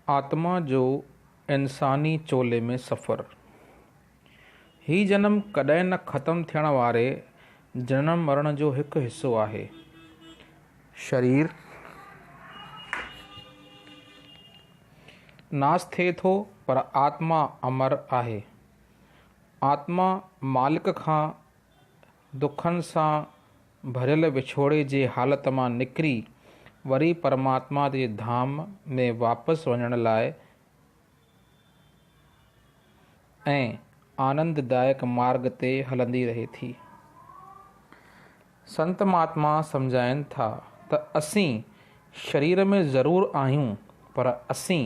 आत्मा जो इंसानी चोले में सफ़र। ही जनम कॾहिं न ख़त्म थियण वारे जनम मरण जो हिकु हिस्सो आहे। शरीर नास थिए थो पर आत्मा अमर आहे। आत्मा मालिक खां दुखनि सां भरियल विछोड़े जे हालत मां निकिरी वरी परमात्मा जे धाम में वापसि वञण लाइ ऐं आनंददायक मार्ग ते हलंदी रहे थी। संत महात्मा सम्झाइनि था त असीं शरीर में ज़रूरु आहियूं पर असीं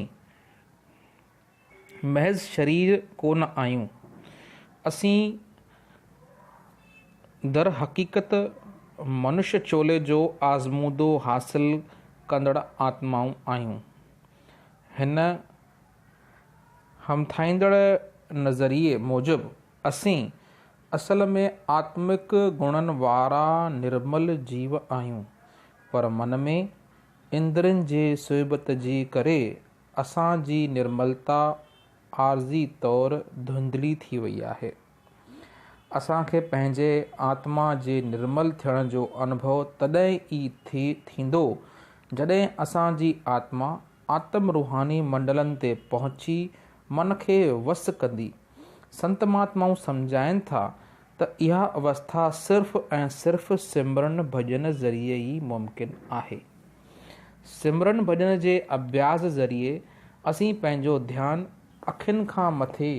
महज़ शरीर कोन आहियूं। असीं दर हक़ीक़त मनुष्य चोले जो आज़मूदो हासिल कंदड़ आत्माऊं आहियूं। हिन हमथाईंदड़ नज़रिए मूजिबि असीं असल में आत्मिक गुणनि वारा निर्मल जीव आहियूं, पर मन में इंद्रियनि जे सुहिबत जी करे असांजी निर्मलता आर्ज़ी तौरु धुंधली थी वई आहे। असांखे पंहिंजे आत्मा जे निर्मल थियण जो अनुभव तॾहिं ई थींदो जॾहिं असांजी आत्मा आत्म रूहानी मंडलनि ते पहुची मन खे वस कंदी। संत महात्माऊं सम्झाइनि था त इहा अवस्था सिर्फ़ ऐं सिर्फ़ सिमरन भॼन ज़रिए ई मुमकिन आहे। सिमरन भॼन जे अभ्यास ज़रिए असीं पंहिंजो ध्यानु अखियुनि खां मथे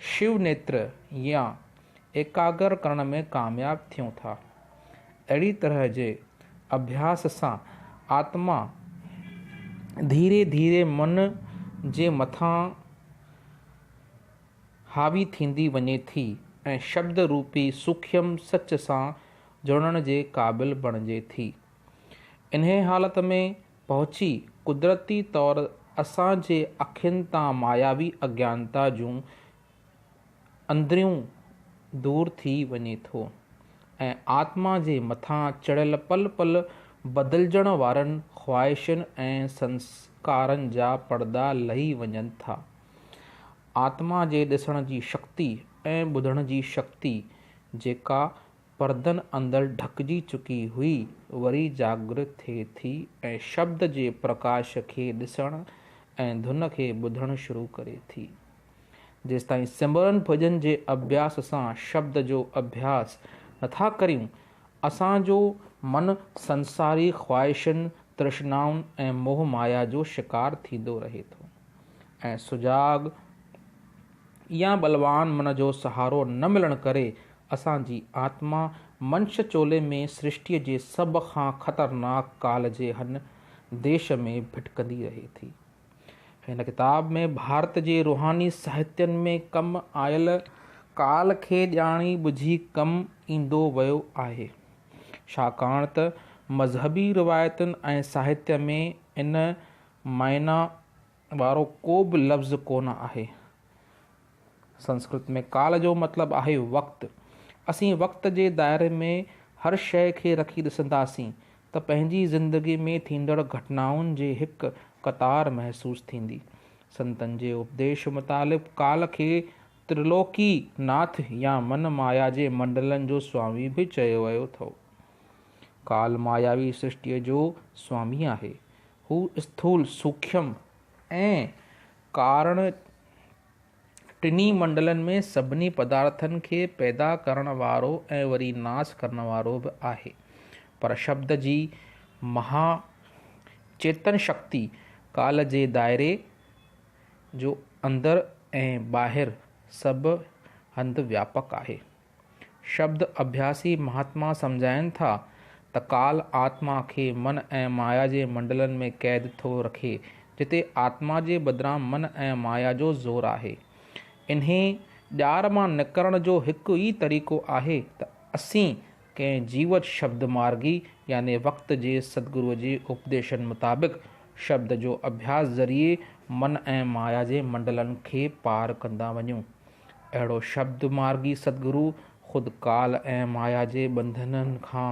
शिव नेत्र या एकाग्र करण में कामयाब थियूं था। अहिड़ी तरह जे अभ्यास सां आत्मा धीरे धीरे मन जे मथां हावी थींदी वञे थी ऐं शब्द रूपी सूक्ष्म सच सां जुड़ण जे क़ाबिल बणिजे थी। इन्हे हालत में पहुची कुदरती तौरु असांजे अखियुनि तां मायावी अज्ञानता जूं अंदरियूं दूर थी वञे थो ऐं आत्मा जे मथां चढ़ियल पल पल बदिलजण वारनि ख़्वाहिशुनि ऐं संस्कारनि जा पर्दा लही वञनि था। आत्मा जे ॾिसण जी शक्ति ऐं ॿुधण जी शक्ति जेका परदनि अंदरि ढकिजी चुकी हुई वरी जागृत थिए थी ऐं शब्द जे प्रकाश खे ॾिसण ऐं धुन खे ॿुधणु शुरू करे थी। जेसिताईं सिमरन भॼन जे अभ्यास सां शब्द जो अभ्यास नथा करियूं असांजो मन संसारी ख़्वाहिशुनि तृष्णाउनि ऐं मोह माया जो शिकार थींदो रहे थो ऐं सुजाग या बलवान मन जो सहारो न मिलण करे असांजी आत्मा मंश चोले में सृष्टिअ जे सभ खां ख़तरनाक काल जे हिन देश में भिटकंदी रहे थी। हिन किताब में भारत जे रूहानी साहित्यनि में कमु आयल काल खे ॼाणी बुझी कमु ईंदो वियो आहे, छाकाणि त मज़हबी रिवायतुनि ऐं साहित्य में इन मायना वारो को बि लफ़्ज़ कोन आहे। संस्कृत में काल जो मतिलबु आहे वक़्तु। असीं वक़्त जे दायरे में हर शइ खे रखी ॾिसंदासीं त पंहिंजी ज़िंदगी में थींदड़ घटनाउनि जे हिकु क़तार महसूस थींदी। संतनि जे उपदेश मुतालिब काल खे त्रिलोकी नाथ या मन माया जे मंडलनि जो स्वामी बि चयो वियो अथव। काल मायावी सृष्टिअ जो स्वामी आहे। हू स्थूल सूक्ष्म ऐं कारण टिनी मंडलनि में सभिनी पदार्थनि खे पैदा करण वारो ऐं वरी नाश करण वारो बि आहे, पर शब्द जी महाचेतन शक्ति काल जे दायरे जो अंदरि ऐं ॿाहिरि सभु हंधि व्यापक आहे। शब्द अभ्यासी महात्मा सम्झाइनि था त काल आत्मा खे मन ऐं माया जे मंडलनि में क़ैद थो रखे जिते आत्मा जे बदिरां मन ऐं माया जो ज़ोर आहे। इन्हे ॼार मां निकिरण जो हिकु ई तरीक़ो आहे त असीं कंहिं जीवत शब्द मार्गी याने वक़्त जे सतगुरुअ जे उपदेशनि मुताबिक़ शब्द जो अभ्यास ज़रिए मन ऐं माया जे मंडलनि खे पार कंदा वञूं। अहिड़ो शब्द मार्गी सतगुरु ख़ुदि काल ऐं माया जे बंधननि खां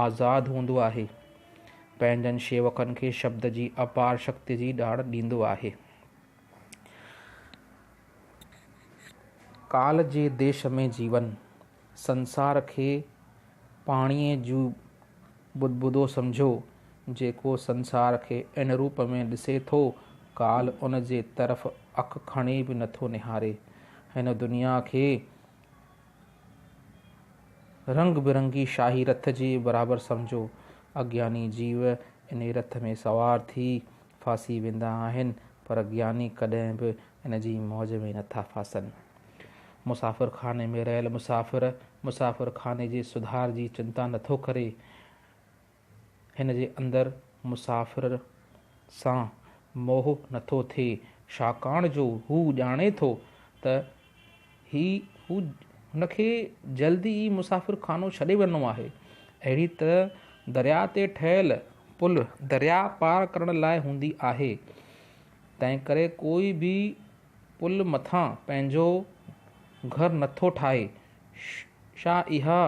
आज़ादु हूंदो आहे। पंहिंजनि शेवकनि खे शब्द जी अपार शक्ति जी ॼाण ॾींदो आहे। काल जे देश में जीवन, संसार खे पाणीअ जूं बुदबुदो सम्झो। जेको संसार खे इन रूप में ॾिसे थो, काल उन जे तरफ़ अखि खणी बि नथो निहारे। हिन दुनिया खे रंग बिरंगी शाही रथ जे बराबरि सम्झो। अज्ञानी जीव इन रथ में सवार थी फासी वेंदा आहिनि, पर ज्ञानी कॾहिं बि इन जी मौज में नथा फासनि। मुसाफ़िर खाने में रहियल मुसाफ़िर खाने जे सुधार जी चिंता नथो करे। हिन जे अंदरि मुसाफ़िर सां मोह नथो थिए, छाकाणि जो हू ॼाणे थो त हुनखे जल्दी ई मुसाफ़िर खानो छॾे वञिणो आहे। अहिड़ी तरह दरिया ते ठहियल पुल दरिया पार करण लाइ हूंदी आहे। तंहिं करे कोई बि पुल मथां पंहिंजो घर नथो ठाहे। छा इहा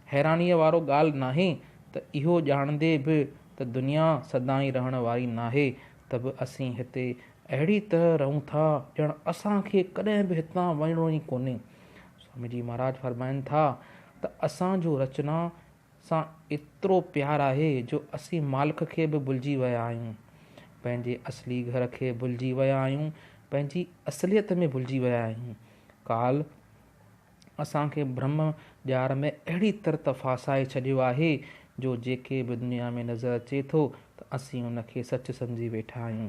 हैरानीअ वारो ॻाल्हि नाहे त इहो ॼाणंदे बि त दुनिया सदाईं रहण वारी नाहे, त बि असीं हिते अहिड़ी तरह रहूं था ॼण असांखे कॾहिं बि हितां वञिणो ई कोन्हे। स्वामी जी महाराज फरमाइनि था त असांजो रचना सां एतिरो प्यार आहे जो असीं मालिक खे बि भुलिजी विया आहियूं, पंहिंजे असली घर खे भुलिजी विया आहियूं, पंहिंजी असलियत में भुलिजी विया आहियूं। काल असांखे ब्रह्म ॼार में अहिड़ी तरह फासाए छॾियो आहे जो जेके बि दुनिया में नज़र अचे थो त असीं उनखे सच सम्झी वेठा आहियूं।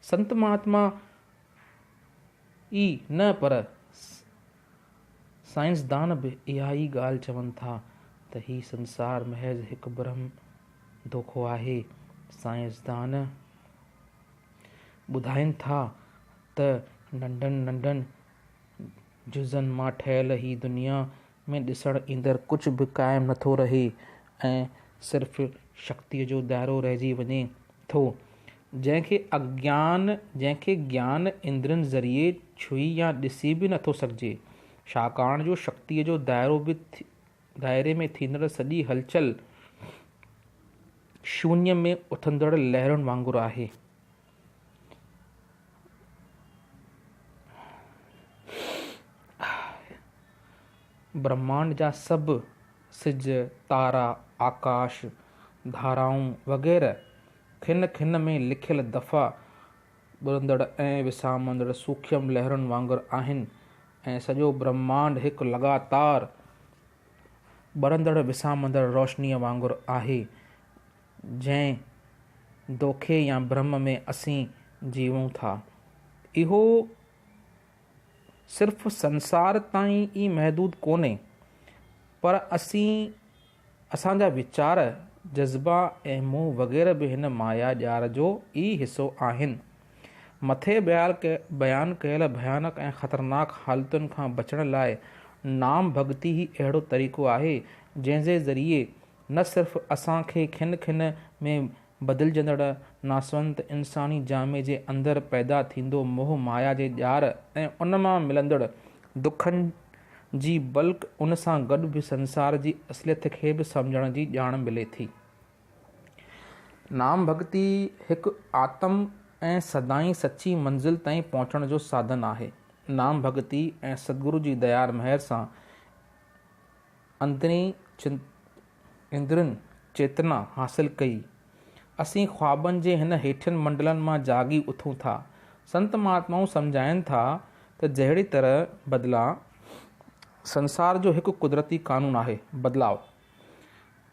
संत महात्मा ई न पर साइंसदान बि इहा ई ॻाल्हि चवनि था त ही संसार महज़ हिकु ब्रह्म धोखो आहे। साइंसदान ॿुधाइनि था त नंढनि नंढनि जुज़नि मां ठहियल ही दुनिया में ॾिसणु ईंदड़ कुझु बि क़ाइमु नथो रहे ऐं सिर्फ़ु शक्तिअ जो दाइरो रहिजी वञे थो, जंहिंखे ज्ञान इंद्रियनि ज़रिए छुई या ॾिसी बि नथो सघिजे। छाकाणि जो शक्तिअ जो दाइरे में थींदड़ सॼी हलचल शून्य में उथंदड़ लहरुनि वांगुरु आहे। ब्रह्मांड जा सभु सिज, तारा, आकाश, धाराऊं वग़ैरह खिन खिन में लिखियल दफ़ा ॿुरंदड़ ऐं विसामंदड़ सूक्ष्म लहरुनि वांगुरु आहिनि ऐं सॼो ब्रह्मांड हिकु लॻातार ॿरंदड़ विसामंदड़ रोशनीअ वांगुरु आहे, जंहिं दोखे या ब्रह्म में असीं जीवूं था। इहो सिर्फ़ु संसार ताईं ई महदूद कोन्हे, पर असांजा वीचार, जज़्बा ऐं मोह वग़ैरह बि हिन माया ॼार जो ई हिसो आहिनि। मथे बयानु कयल भयानक ऐं ख़तरनाक हालतुनि खां बचण लाइ नाम भॻति ई अहिड़ो तरीक़ो आहे जंहिंजे ज़रिए न सिर्फ़ु असांखे खिन खिन में बदिलजंदड़ नासवंत इंसानी जामे जे अंदरि पैदा थींदो मोह माया जे ॼार ऐं उन मां मिलंदड़ दुखनि जी बल्कि उन सां गॾु बि संसार जी असलियत खे बि सम्झण जी ॼाण मिले थी। नाम भॻति हिकु आत्म ऐं सदाईं सची मंज़िल ताईं पहुचण जो साधन आहे। नाम भॻति ऐं सतगुरु जी दयार महर सां इंद्रियुनि चेतना हासिल कई, असीं ख्वाबनि जे हिन हेठियनि मंडलनि मां जागी उथूं था। संत महात्माऊं सम्झाइनि था त जहिड़ी तरह बदिलाउ संसार जो हिकु कुदरती कानून आहे बदिलाव,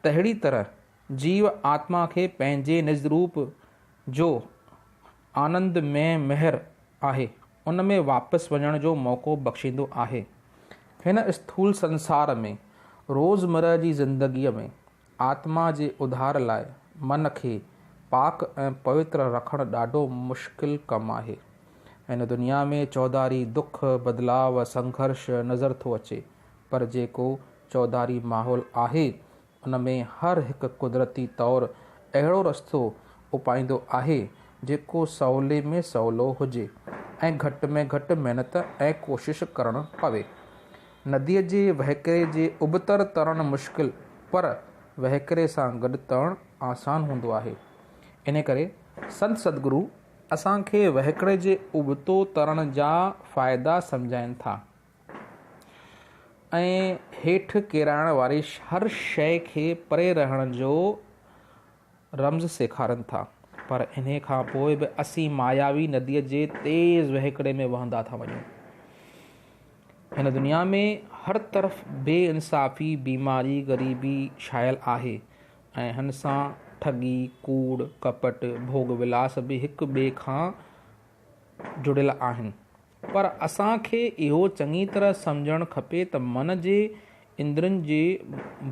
तहिड़ी तरह जीव आत्मा खे पंहिंजे निज रूप जो आनंद में महर आहे उन में वापसि वञण जो मौक़ो बख़्शींदो आहे। हिन स्थूल संसार में रोज़मर्रा जी ज़िंदगीअ में आत्मा जे उधार लाइ मन खे पाक ऐं पवित्र रखणु ॾाढो मुश्किल कमु आहे। हिन दुनिया में चौधारी दुख, बदिलाव, संघर्ष नज़र थो अचे, पर जेको चौधारी माहौल आहे उन में हर हिकु कुदरती तौरु अहिड़ो रस्तो उपाईंदो आहे जेको सवले में सवलो हुजे ऐं घटि में घटि महिनत ऐं कोशिश करणु पवे। नदीअ जे वहिकिरे जे उबतर तरणु मुश्किल, पर वहिकिरे सां गॾु तरणु आसान हूंदो आहे। इन करे संत सतगुरु असांखे वहिकिरे जे उबतो तरण जा फ़ाइदा सम्झाइनि था। ऐं हेठि किराइण वारी हर शइ खे परे रहण जो रम्ज़ सेखारनि था। पर इन खां पोइ बि असीं मायावी नदीअ जे तेज़ वहिकिरे में वहंदा था वञूं। हिन दुनिया में हर तरफ़ बेइंसाफ़ी, बीमारी, ग़रीबी छायल आहे ऐं हिन सां ठगी, कूड़, कपट, भोग विलास बि हिक ॿिए खां जुड़ियल आहिनि। पर असांखे इहो चङी तरह सम्झणु खपे त मन जे इंद्रियुनि जे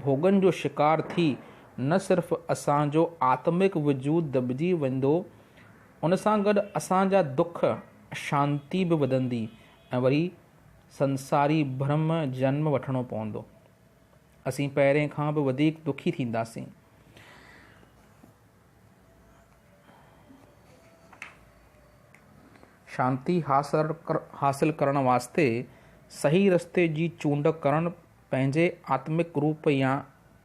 भोगनि जो शिकार थी न सिर्फ़ु असांजो आत्मिक वजूद दॿिजी वेंदो, उन सां गॾु असांजा दुख, शांती बि वधंदी ऐं वरी संसारी भ्रम जन्म वठिणो पवंदो। असीं पहिरें खां बि वधीक दुखी थींदासीं। शांती हासिल करण वास्ते सही रस्ते जी चूंड करणु पंहिंजे आत्मिक रूप या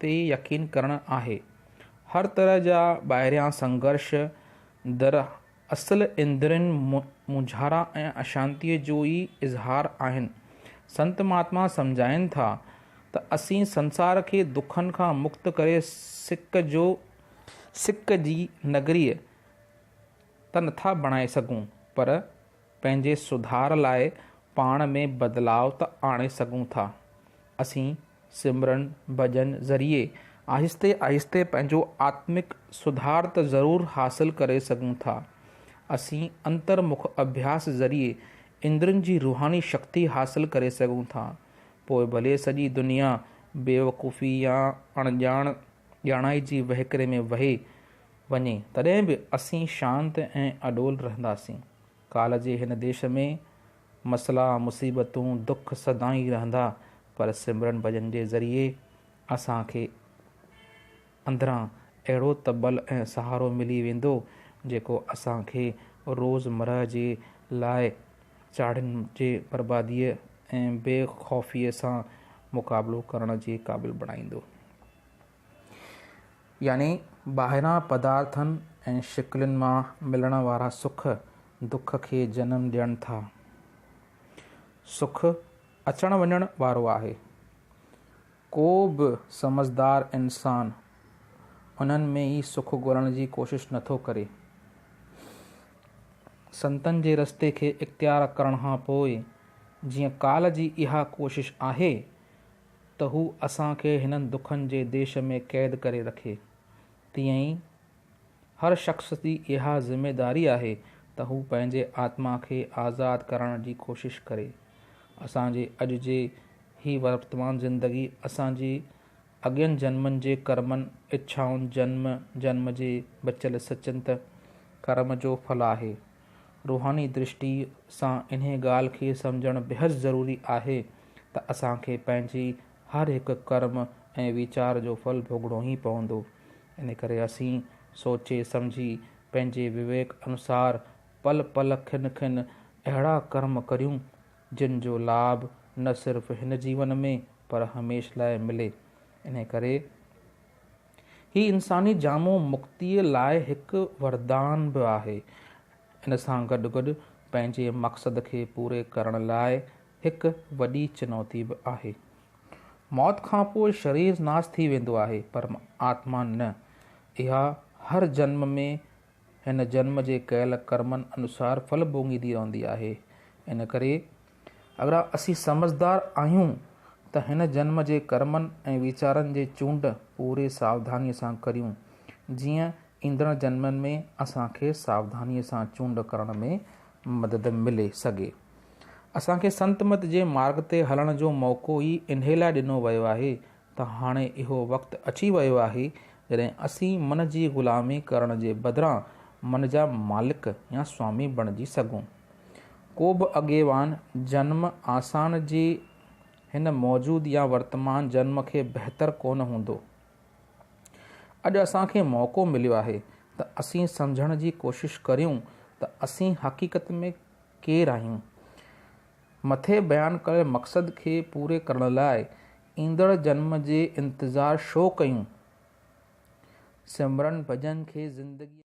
ते यकीन करणु आहे। हर तरह जा ॿाहिरियां संघर्ष दर असल इंद्रियुनि मुंझारा ऐं अशांतीअ जो ई इज़हार आहिनि। संत महात्मा सम्झाइनि था त असीं संसार खे दुखनि खां मुक्त करे सिक जी नगरीअ त नथा बणाए सघूं, पर पंहिंजे सुधार लाइ पाण में बदिलाव त आणे सघूं था। असीं सिमरन भॼन ज़रिए आहिस्ते आहिस्ते पंहिंजो आत्मिक सुधार त ज़रूरु हासिल करे सघूं था। असीं अंतर्मुख अभ्यास ज़रिए इंद्रियुनि जी रूहानी शक्ति हासिल करे सघूं था। पोइ भले सॼी दुनिया बेवकूफ़ी या ॼाणाई जी वहिकिरे में वहे वञे, तॾहिं बि असीं शांत ऐं अडोल रहंदासीं। काल जे हिन देश में मसला, मुसीबतूं, दुख सदाईं रहंदा, पर सिमरन भॼन जे ज़रिए असांखे अंदरां अहिड़ो त बल ऐं सहारो मिली वेंदो जेको असांखे रोज़मर्रा जे लाइ चाढ़ियुनि जे बर्बादीअ ऐं बेख़ौफ़ीअ सां मुक़ाबिलो करण जे क़ाबिल बणाईंदो। यानी ॿाहिरां पदार्थनि ऐं शिकिलुनि मां मिलण वारा सुख दुख खे जनम ॾियनि था। सुख अचण वञण वारो आहे। को बि समझदार इंसान उन्हनि में ई सुख ॻोल्हण जी कोशिश नथो करे। संतनि जे रस्ते खे इख़्तियार करण खां पोइ जीअं काल जी इहा कोशिश आहे त हू असांखे हिननि दुखनि जे देश में क़ैद करे रखे, तीअं ई हर शख़्स जी इहा ज़िमेदारी आहे त हू पंहिंजे आत्मा खे आज़ादु करण जी कोशिश करे। असांजे अॼु जे ही वर्तमान ज़िंदगी असांजी अॻियनि जन्मनि जे कर्मनि, इच्छाउनि, जन्म जे बचियल सचिंत कर्म जो फल आहे। रूहानी दृष्टि सां इन्हे ॻाल्हि खे सम्झणु बेहद ज़रूरी आहे त असांखे पंहिंजी हर हिकु कर्म ऐं वीचार जो फल भोगणो ई पवंदो। इन करे असीं सोचे सम्झी पंहिंजे विवेक अनुसार पल पल खिन खिन अहिड़ा कर्म करियूं जिन जो लाभ न सिर्फ़ु हिन जीवन में पर हमेशह लाइ मिले। इन करे ही इंसानी जामो मुक्तीअ लाइ हिकु वरदान बि आहे। इन सां गॾु गॾु पंहिंजे मक़सद खे पूरे करण लाइ हिकु वॾी चुनौती बि आहे। मौत खां पोइ शरीर नास थी वेंदो आहे, पर आत्मा न। इहा हर जन्म में हिन जन्म जे कयल कर्मनि अनुसार फल भोॻींदी रहंदी आहे। इन करे अगरि असीं समझदार आहियूं त हिन जन्म जे कर्मनि ऐं वीचारनि जे चूंड पूरे सावधानीअ सां करियूं, जीअं ईंदड़ जन्मनि में असांखे सावधानीअ सां चूंड करण में मदद मिले सघे। असांखे संतमत जे मार्ग ते हलण जो मौक़ो ई इन्हे लाइ ॾिनो वियो आहे त हाणे इहो वक़्तु अची वियो आहे जॾहिं असीं मन जी ग़ुलामी करण जे बदिरां मन जा मालिक या स्वामी बणिजी सघूं। को बि अॻेवान जन्म आसान जे हिन मौजूद या वर्तमान जन्म खे बहितर कोन हूंदो। अॼु असांखे मौक़ो मिलियो आहे त असीं सम्झण जी कोशिशि करियूं त असीं हक़ीक़त में केरु आहियूं। मथे बयानु कयल मक़सद खे पूरे करण लाइ ईंदड़ जन्म जे इंतज़ारु छो कयूं। सिमरन भॼन खे ज़िंदगी